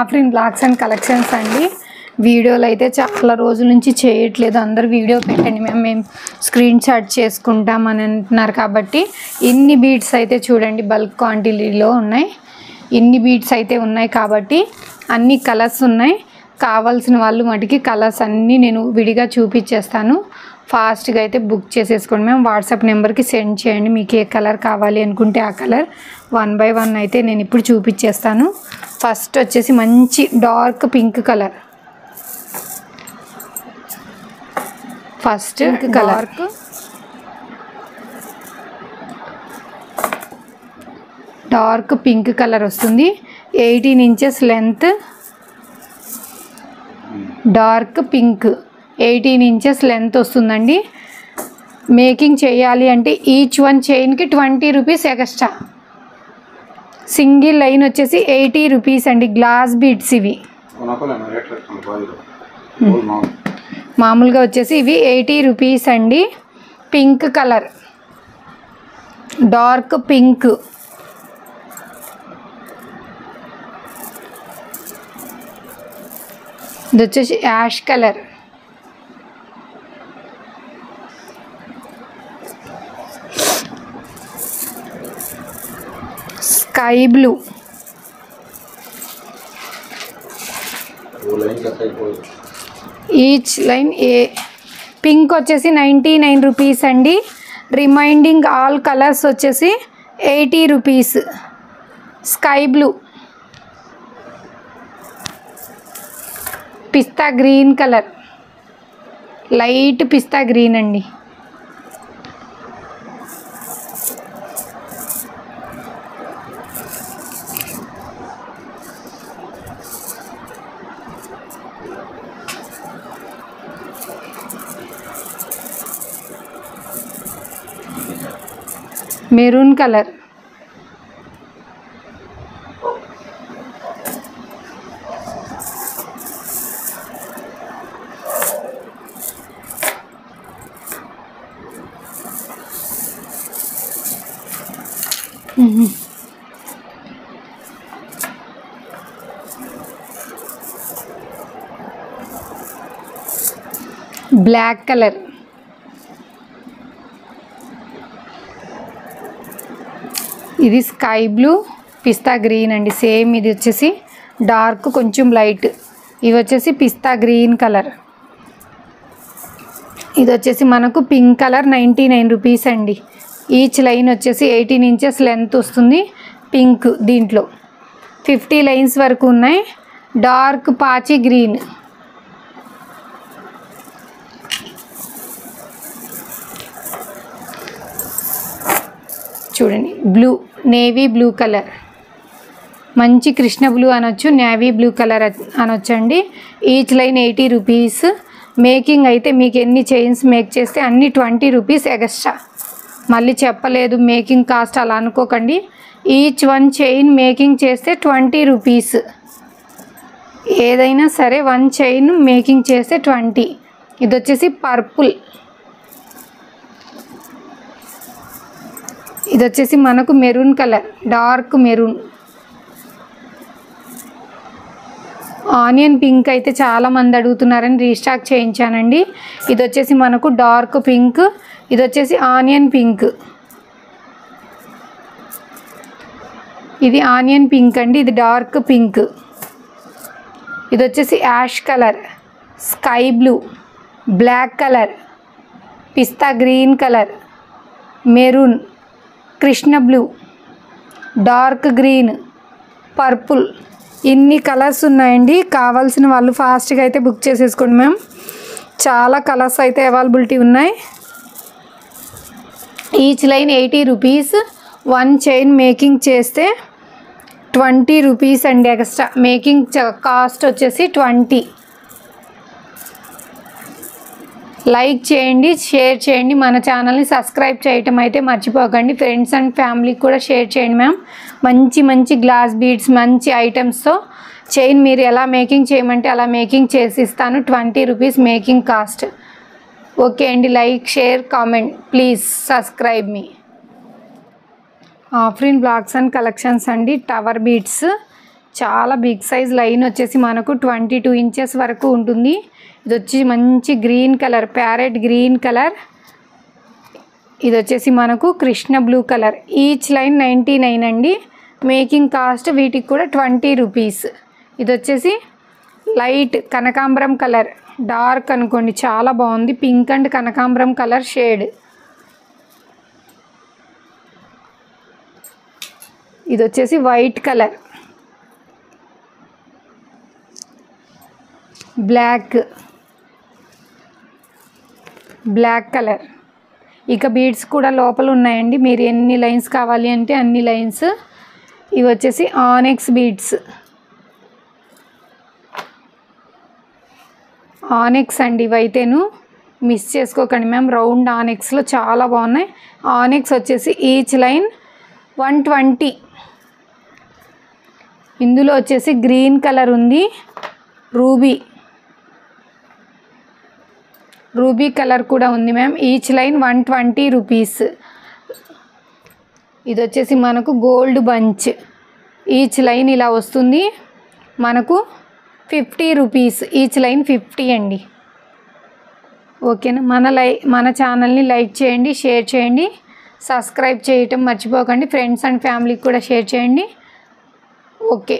Afrin blocks and collections అండి. వీడియోలు అయితే చాలా రోజుల నుంచి చేయట్లేదు, అందరు వీడియో పెట్టండి మేము స్క్రీన్ షాట్ చేసుకుంటాం అని అంటున్నారు. కాబట్టి ఇన్ని బీడ్స్ అయితే చూడండి బల్క్ క్వాంటిటీలో ఉన్నాయి, ఇన్ని బీడ్స్ అయితే ఉన్నాయి. కాబట్టి అన్ని కలర్స్ ఉన్నాయి. కావాల్సిన వాళ్ళు మటుకి కలర్స్ అన్నీ నేను విడిగా చూపించేస్తాను. ఫాస్ట్గా అయితే బుక్ చేసేసుకోండి మ్యామ్. వాట్సాప్ నెంబర్కి సెండ్ చేయండి మీకు ఏ కలర్ కావాలి అనుకుంటే ఆ కలర్. 1 by 1 అయితే నేను ఇప్పుడు చూపించేస్తాను. ఫస్ట్ వచ్చేసి మంచి dark pink colour. First colour dark pink colour వస్తుంది. 18 inches length, dark pink 18 inches length వస్తుందండి. మేకింగ్ చేయాలి అంటే ఈచ్ వన్ చైన్కి 20 rupees ఎక్స్ట్రా. సింగిల్ లైన్ వచ్చేసి 80 rupees అండి. గ్లాస్ బీడ్స్ ఇవి. మామూలుగా వచ్చేసి ఇవి 80 rupees అండి. పింక్ కలర్, డార్క్ పింక్, ఇది వచ్చేసి ash colour, sky blue, each line ఏ. పింక్ వచ్చేసి 99 rupees అండి. రిమైండింగ్ ఆల్ కలర్స్ వచ్చేసి 80 rupees. స్కై బ్లూ, పిస్తా గ్రీన్ కలర్, లైట్ పిస్తా గ్రీన్ అండి. మెరూన్ కలర్, బ్లాక్ కలర్, ఇది స్కై బ్లూ, పిస్తా గ్రీన్ అండి. సేమ్ ఇది వచ్చేసి డార్క్ కొంచెం లైట్. ఇవి వచ్చేసి పిస్తా గ్రీన్ కలర్. ఇది వచ్చేసి మనకు పింక్ కలర్ 99 rupees అండి. ఈచ్ లైన్ వచ్చేసి 18 inches లెంత్ వస్తుంది. పింక్ దీంట్లో 50 lines వరకు ఉన్నాయి. డార్క్ పాచి గ్రీన్, చూడండి బ్లూ, నేవీ బ్లూ కలర్, మంచి కృష్ణ బ్లూ అనొచ్చు, నేవీ బ్లూ కలర్ అనొచ్చండి. Each line 80 rupees. మేకింగ్ అయితే మీకు ఎన్ని చైన్స్ మేక్ చేస్తే అన్ని 20 rupees ఎక్స్ట్రా. మళ్ళీ చెప్పలేదు మేకింగ్ కాస్ట్ అలా అనుకోకండి. ఈచ్ వన్ చైన్ మేకింగ్ చేస్తే 20 rupees. ఏదైనా సరే 1 chain మేకింగ్ చేస్తే 20. ఇది వచ్చేసి పర్పుల్, ఇది వచ్చేసి మనకు maroon colour, dark maroon. Onion pink అయితే చాలామంది అడుగుతున్నారని రీస్టాక్ చేయించానండి. ఇది వచ్చేసి మనకు డార్క్ పింక్, ఇది వచ్చేసి ఆనియన్ పింక్. ఇది ఆనియన్ పింక్ అండి, ఇది డార్క్ పింక్. ఇది వచ్చేసి ash colour, sky blue, black colour, pista green colour, maroon, Krishna blue, dark green, purple. ఇన్ని కలర్స్ ఉన్నాయండి. కావాల్సిన వాళ్ళు ఫాస్ట్గా అయితే బుక్ చేసేసుకోండి మ్యామ్. చాలా కలర్స్ అయితే అవైలబిలిటీ ఉన్నాయి. Each line 80 rupees. 1 chain making చేస్తే 20 rupees అండి ఎక్స్ట్రా. మేకింగ్ కాస్ట్ వచ్చేసి 20. లైక్ చేయండి, షేర్ చేయండి, మన ఛానల్ని సబ్స్క్రైబ్ చేయటం అయితే మర్చిపోకండి. ఫ్రెండ్స్ అండ్ ఫ్యామిలీకి కూడా షేర్ చేయండి మ్యామ్. మంచి మంచి గ్లాస్ బీడ్స్, మంచి ఐటమ్స్తో చైన్ మీరు ఎలా మేకింగ్ చేయమంటే అలా మేకింగ్ చేసి ఇస్తాను. 20 rupees మేకింగ్ కాస్ట్. ఓకే అండి, like, share, comment, please subscribe me. Afrin blocks and collections అండి. టవర్ బీడ్స్ చాలా బిగ్ సైజ్ లైన్ వచ్చేసి మనకు 22 ఇంచెస్ వరకు ఉంటుంది. ఇది వచ్చి మంచి green colour, parrot green colour. ఇది వచ్చేసి మనకు Krishna blue colour. Each line 99 అండి. మేకింగ్ కాస్ట్ వీటికి కూడా 20 రూపీస్. ఇది వచ్చేసి లైట్ కనకాంబరం కలర్, డార్క్ అనుకోండి, చాలా బాగుంది. పింక్ అండ్ కనకాంబరం కలర్ షేడ్. ఇది వచ్చేసి వైట్ కలర్, బ్లాక్ కలర్. ఇక బీడ్స్ కూడా లోపల ఉన్నాయండి. మీరు ఎన్ని లైన్స్ కావాలి అంటే అన్ని లైన్స్. ఇవి వచ్చేసి ఆనెక్స్ బీడ్స్, ఆనెక్స్ అండి. ఇవైతేను మిస్ చేసుకోకండి మ్యామ్. రౌండ్ ఆనెక్స్లో చాలా బాగున్నాయి. ఆనెక్స్ వచ్చేసి ఈచ్ లైన్ 120. ఇందులో వచ్చేసి గ్రీన్ కలర్ ఉంది, రూబీ కలర్ కూడా ఉంది మ్యామ్. Each line 120 rupees. ఇది వచ్చేసి మనకు గోల్డ్ బంచ్. ఈచ్ లైన్ ఇలా వస్తుంది మనకు 50 రూపీస్. ఈచ్ లైన్ 50 అండి. ఓకేనా. మన ఛానల్ని లైక్ చేయండి, షేర్ చేయండి, సబ్స్క్రైబ్ చేయటం మర్చిపోకండి. ఫ్రెండ్స్ అండ్ ఫ్యామిలీకి కూడా షేర్ చేయండి. ఓకే.